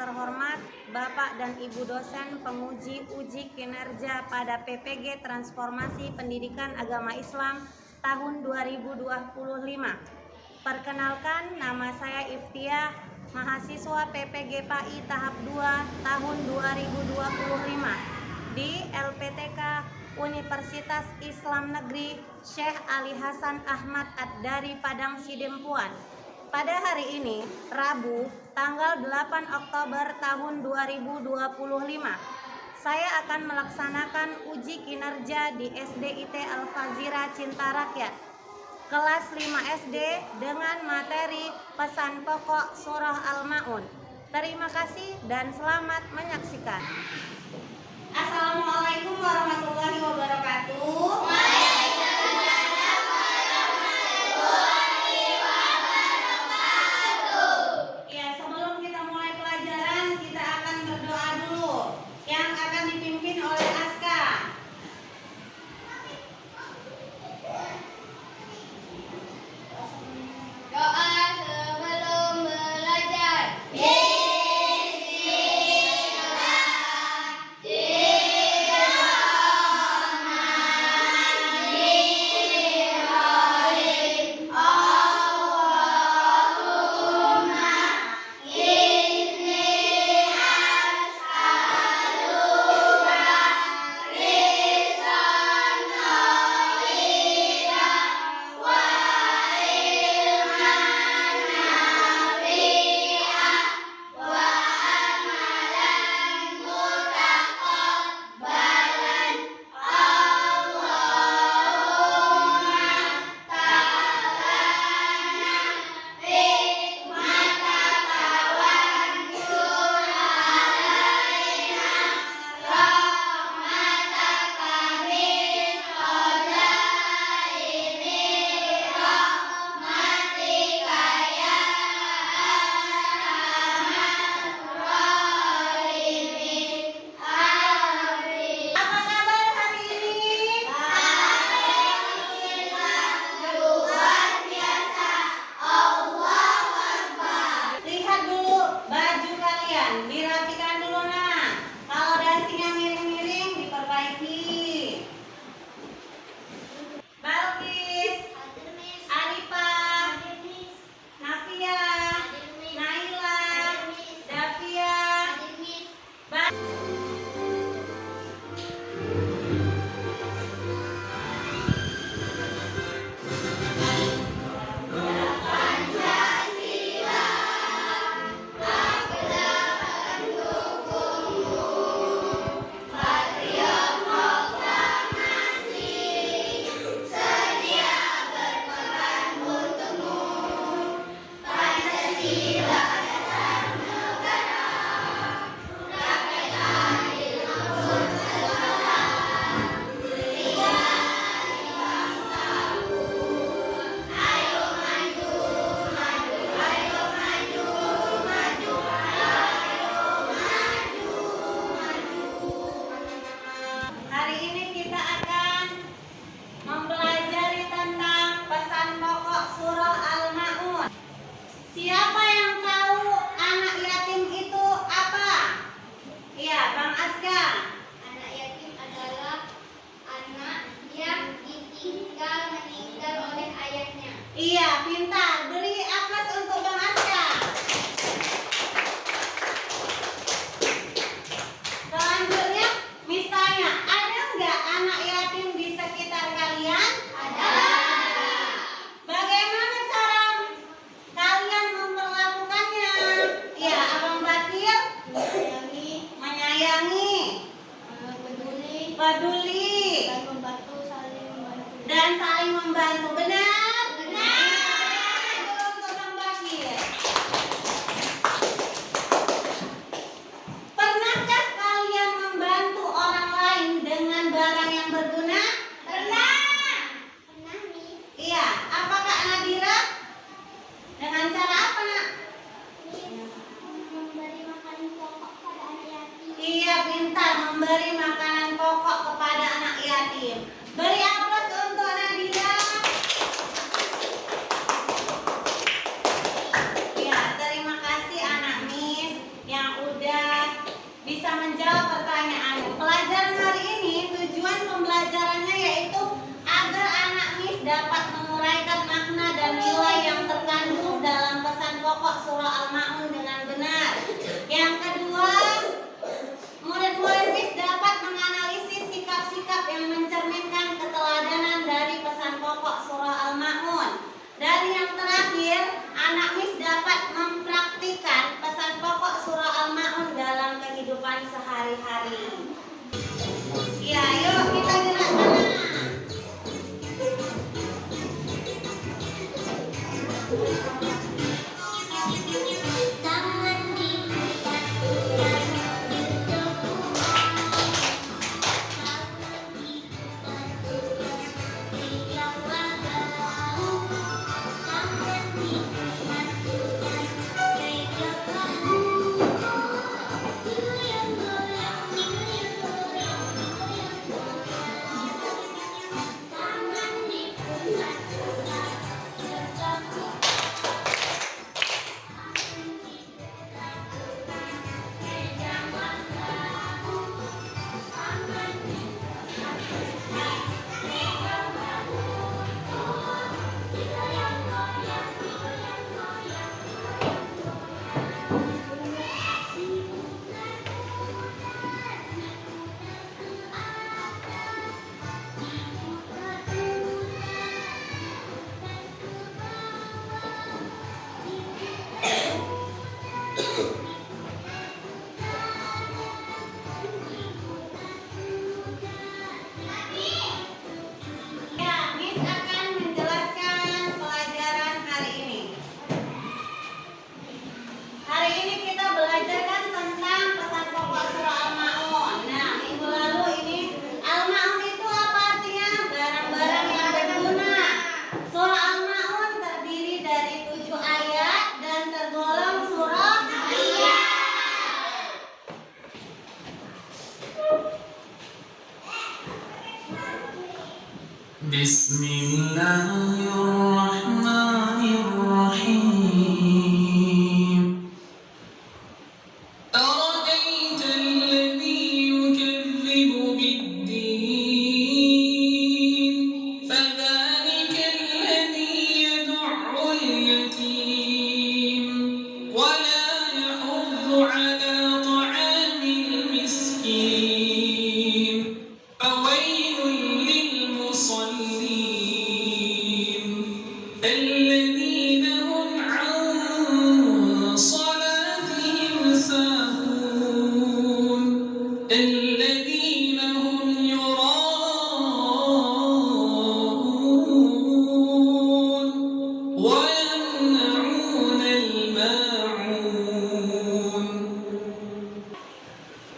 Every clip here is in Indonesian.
terhormat Bapak dan Ibu dosen penguji uji kinerja pada PPG Transformasi Pendidikan Agama Islam tahun 2025. Perkenalkan, nama saya Iftiah, mahasiswa PPG PAI tahap 2 tahun 2025 di LPTK Universitas Islam Negeri Syekh Ali Hasan Ahmad Ad-Dari Padang Sidempuan. Pada hari ini, Rabu, tanggal 8 Oktober tahun 2025, saya akan melaksanakan uji kinerja di SDIT Al-Fazira Cinta Rakyat, kelas 5 SD dengan materi pesan pokok Surah Al-Ma'un. Terima kasih dan selamat menyaksikan. Assalamualaikum warahmatullahi wabarakatuh. Siapa yang tahu anak yatim itu apa? Iya, Bang Aska. Anak yatim adalah anak yang ditinggal meninggal oleh ayahnya. Iya, pintar. Beri aplaus untuk Bang Aska. Selanjutnya, misalnya, ada nggak anak yatim di sekitar kalian? Ada. Bagaimana cara kalian memperlakukannya? Ya, Abang Bakil menyayangi, peduli, dan saling membantu. Benar? Benar. Untuk Bang Bakil. Pernahkah kalian membantu orang lain dengan barang yang berguna? Pernah nih. Iya. Apa Kak Nadira? Dengan cara apa, Nak? Memberi makanan pokok pada anak yatim. Iya, pintar. Memberi makanan pokok kepada anak yatim. Beri aplaus untuk Nadira. Ya, terima kasih anak Miss yang udah sudah bisa menjawab pertanyaan. Pelajaran hari ini tujuan pembelajarannya yaitu agar anak Miss dapat menguraikan makna dan nilai yang terkandung dalam pesan pokok surah Al-Ma'un dengan benar. Yang kedua, murid-murid Miss dapat menganalisis sikap-sikap yang mencerminkan keteladanan dari pesan pokok surah Al-Ma'un. Dan yang terakhir, anak Miss dapat mempraktikkan pesan pokok surah Al-Ma'un dalam kehidupan sehari-hari. Ya, yuk kita gerak tangan. Tangan diangkat, bertepuk. Tangan diangkat, pegang bahu. Tangan diangkat, pegang bahu. Goyang-goyang, goyang-goyang, goyang-goyang. Tangan diangkat, bertepuk. Ya, Miss akan menjelaskan pelajaran hari ini. Hari ini kita belajarkan tentang pesan pokok surah Al-Ma'un. Nah, minggu lalu ini Al-Ma'un itu apa artinya? Barang-barang yang berguna. Surah Al-Ma'un terdiri dari 7 ayat dan tergolong surah Al-Ma'un. Bismillahirrahmanirrahim. أرأيت الذي يكذب بالدين فذلك الذي يدع اليتيم ولا يحض على طعام المسكين فويل للمصلين الذين هم عن صلاتهم ساهون الذين هم يراءون ويمنعون الماعون.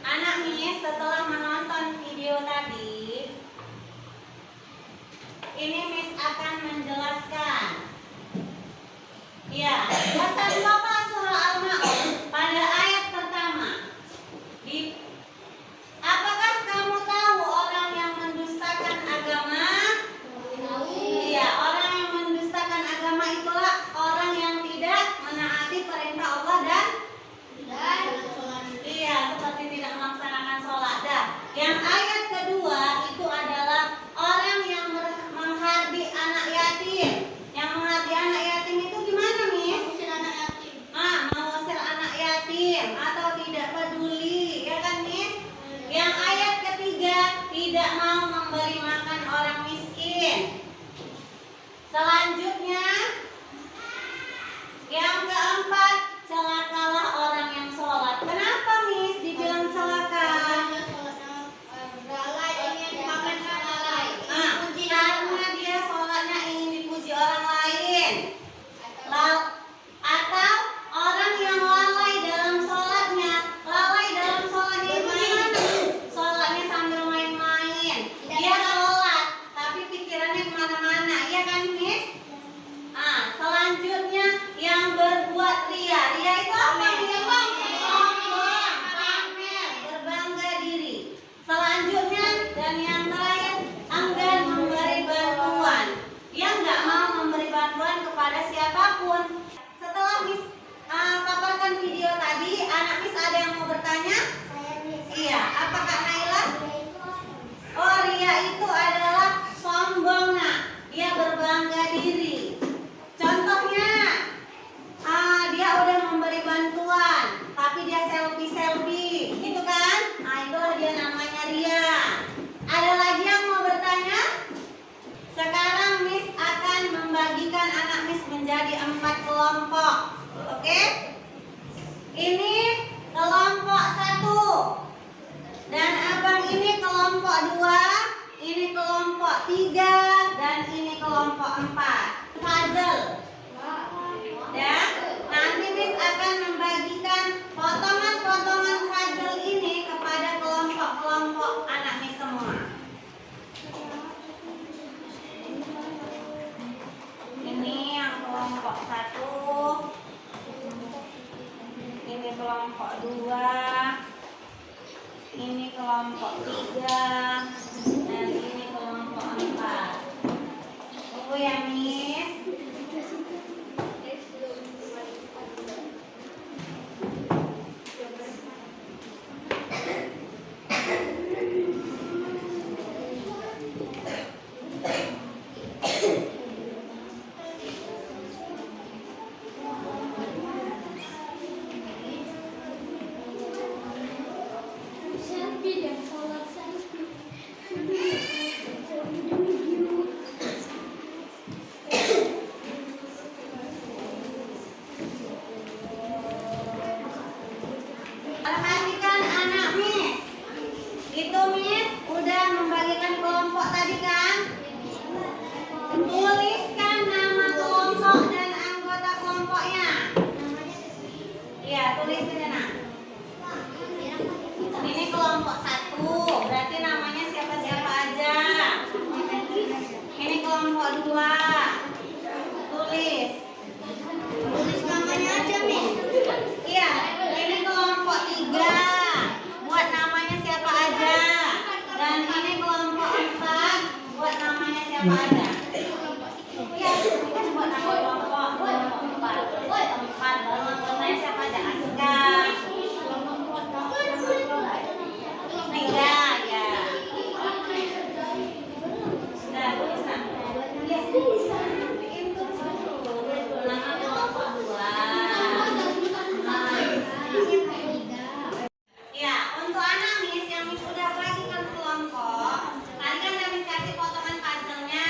Anak Miss setelah menonton video tadi, ini Miss akan menjelaskan. Ya, pesan pokok surah Al-Ma'un pada ayat pertama. Di kelompok. Oke? Ini kelompok 1. Dan abang ini kelompok 2, ini kelompok 3, dan ini kelompok 4. Puzzle. Ya, nanti Miss akan membagikan potongan-potongan puzzle ini kepada kelompok-kelompok anak Miss semua. Ini yang kelompok 1, ini kelompok 2, ini kelompok 3, dan ini kelompok 4. Tunggu ya Miss. Selfie dan follow selfie. Perhatikan anak Miss. Itu Miss udah membagikan kelompok tadi kan? Tuliskan nama kelompok dan anggota kelompoknya. Iya, tulisin ya nak. Ini kelompok 1, berarti namanya siapa-siapa aja. Ini kelompok 2. Tulis. Tulis namanya aja Miss. Iya, ini kelompok 3. Buat namanya siapa aja. Dan ini kelompok 4. Buat namanya siapa aja. Iya, ini kan buat nama kelompok 4. Lalu anggotanya siapa aja? Aska. Mega, ya. Sudah, tulis nak. Bikin tulis dulu. Nama kelompok 2. Ya, untuk anak Miss yang Miss udah bagikan kelompok, tadi kan udah Miss kasih potongan puzzle-nya.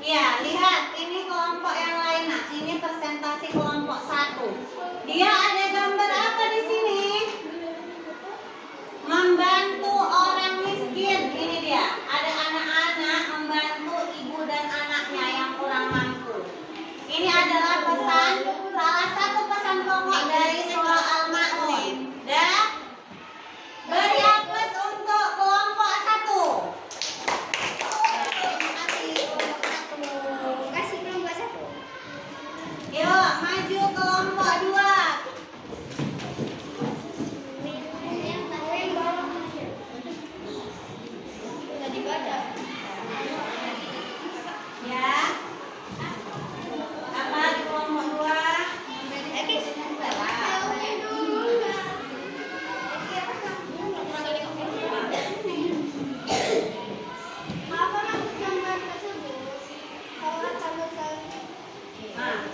Ya, lihat ini kelompok yang lain. Nah, ini presentasi kelompok 1. Dia ada gambar apa di sini? Membantu orang miskin. Ini dia. Ada anak-anak membantu ibu dan anaknya yang kurang mampu. Ini adalah pesan, salah satu pesan pokok dari surah Al-Ma'un. Dan beri aplaus untuk kelompok 1. Yuk, maju kelompok 2. Ya. Apa di kelompok 2? Nah,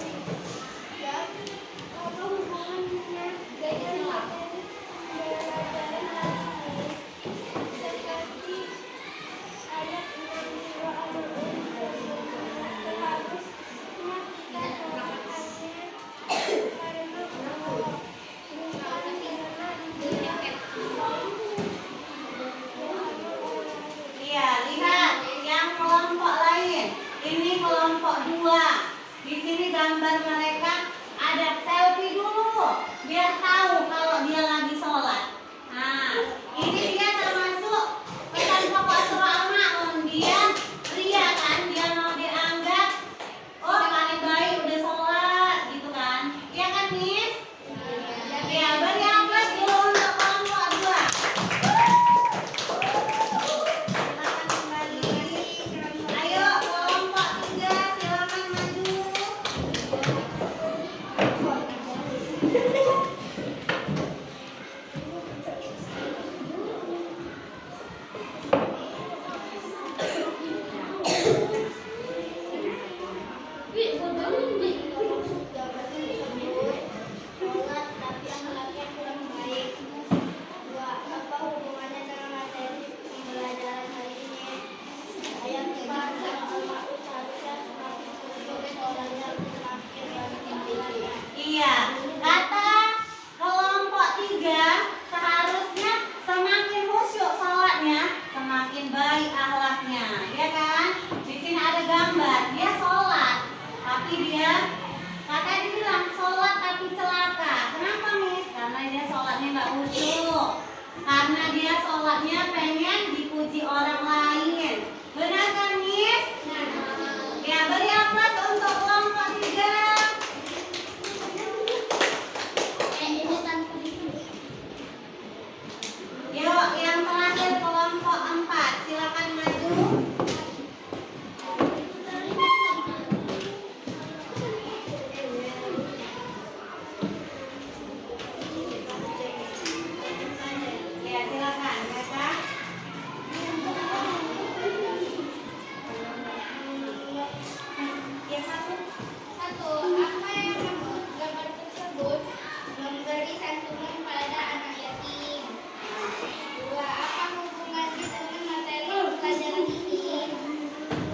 iya, lihat yang kelompok lain. Ini kelompok 2. Di sini gambar mereka ada selfie dulu biar tahu kalau dia lagi sholat. Nah, ini dia termasuk pesan pokok surah Al-Ma'un. Dia ria kan, dia mau dianggap oh paling baik udah sholat gitu kan. Iya kan, Miss? Ya, beri aplaus dulu untuk kelompok 2. Silakan kembali. Ayo kelompok 3, silakan maju. Iya, kata kelompok 3 seharusnya semakin khusyuk sholatnya, semakin baik akhlaknya, ya kan? Di sini ada gambar, dia sholat, tapi dia kata dibilang sholat tapi celaka. Kenapa, Miss? Karena dia sholatnya nggak khusyuk, karena dia sholatnya pengen dipuji orang lain. Benar kan, Miss? Ya, beri aplaus untuk kelompok 3. Yuk, yang terakhir kelompok 4, silakan maju. Ya, silakan, Kakak. Ya, satu. Apa yang maksud gambar tersebut memberi santunan pada anak yatim? 2. Apa hubungannya dengan materi pelajaran ini?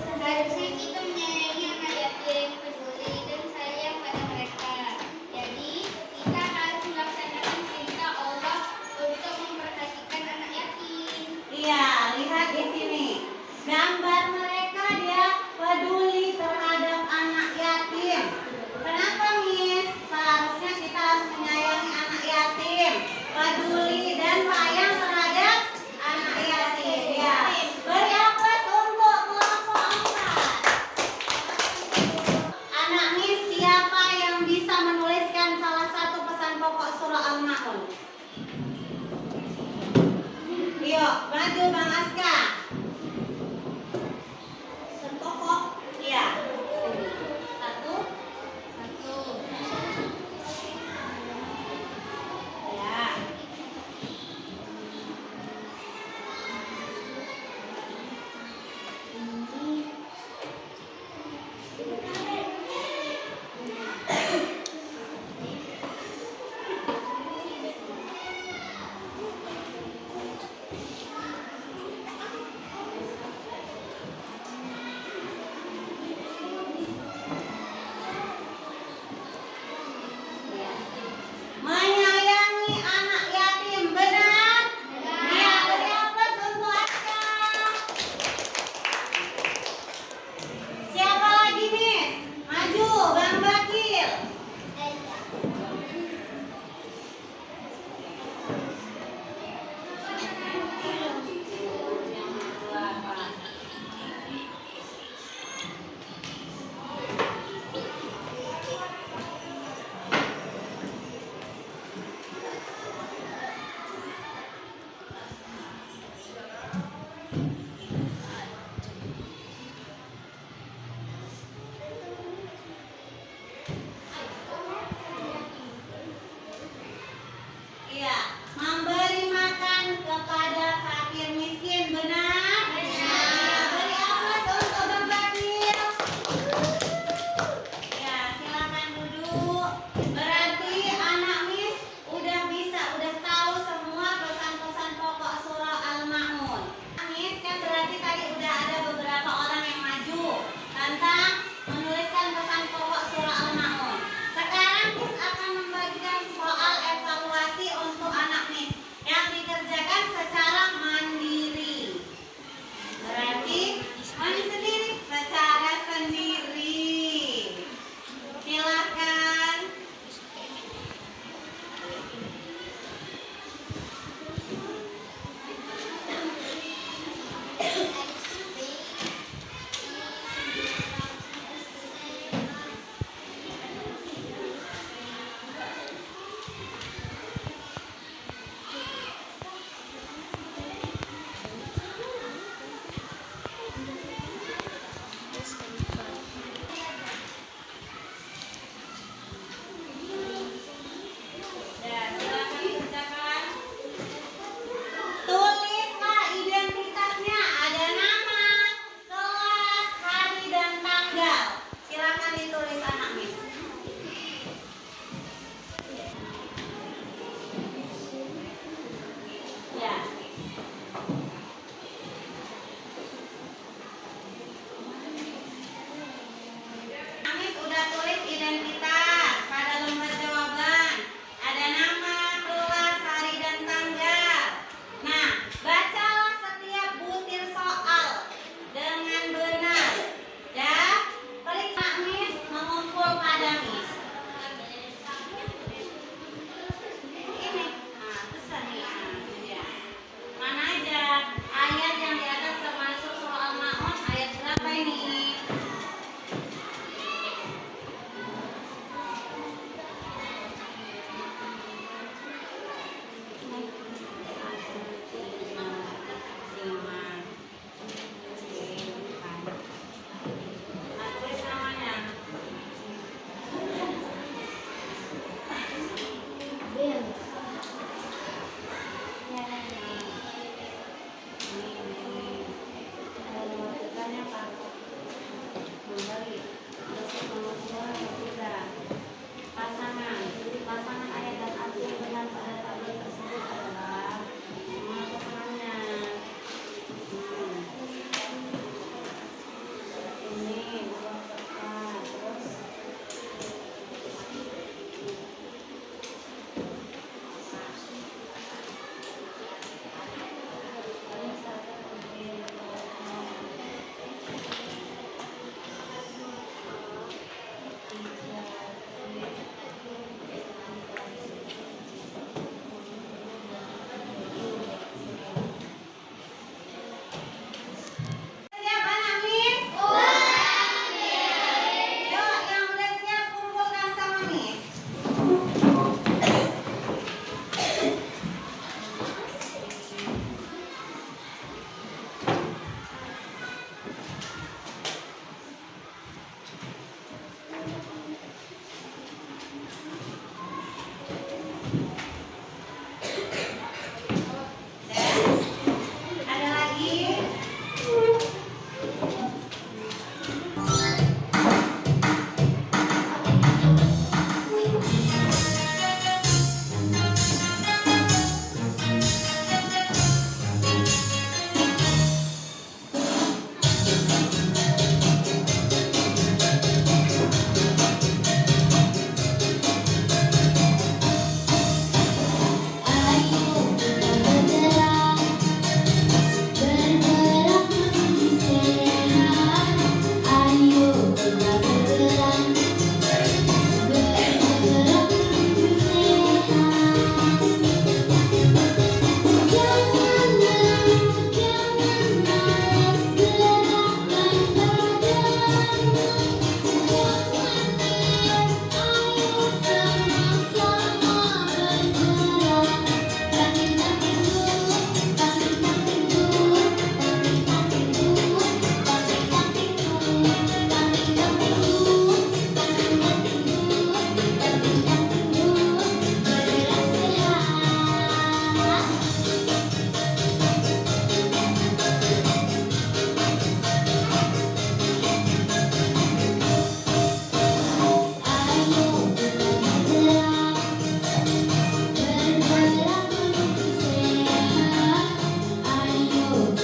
Seharusnya kita menyayangi anak yatim, peduli dan sayang pada mereka. Jadi, kita harus melaksanakan perintah Allah untuk memperhatikan anak yatim. Iya, lihat di sini. Gambar mereka dia peduli terhadap anak yatim. Kenapa, Miss? Seharusnya kita harus menyayangi anak yatim, peduli dan sayang terhadap anak yatim. Ya, beri aplaus untuk kelompok 4. Anak Miss, siapa yang bisa menuliskan salah satu pesan pokok surah Al-Ma'un? Yuk, maju Bang Aska.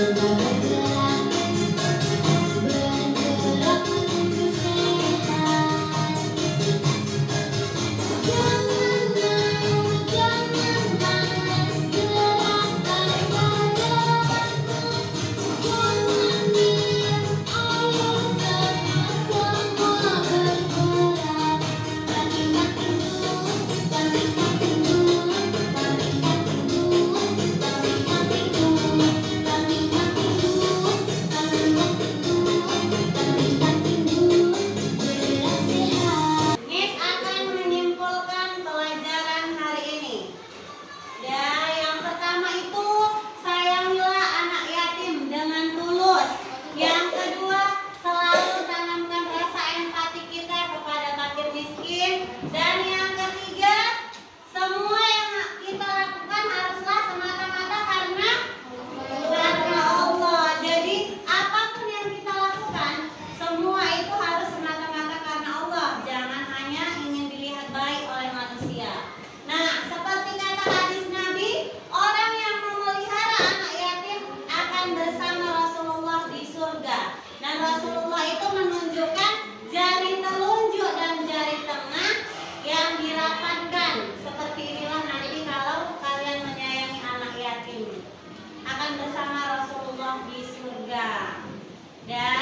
bergerak menuju sehat. Jangan mau, jangan malas, gerakkan badanmu. Jangan diam, ayo semua bergerak. Banting-banting dulu, banting-banting dulu, banting-banting dulu, banting-banting dulu, banting-banting dulu, banting-banting dulu, banting-banting dulu, gerak sehat. Miss akan menyimpulkan pelajaran hari ini. Dan yang pertama itu, sayangilah anak yatim dengan tulus. Yang kedua, selalu tanamkan rasa empati kita kepada fakir miskin. Dan yang ketiga, semua yang kita lakukan haruslah semata-mata karena Allah. Jadi apapun yang kita lakukan, semua itu harus semata-mata karena Allah. Jangan hanya ingin dilihat baik oleh manusia. Nah, seperti kata hadis Nabi, orang yang memelihara anak yatim akan bersama Rasulullah di surga. Dan Rasulullah itu menunjukkan jari telunjuk dan jari tengah yang dirapatkan. Seperti inilah nanti kalau kalian menyayangi anak yatim, akan bersama Rasulullah di surga. Dan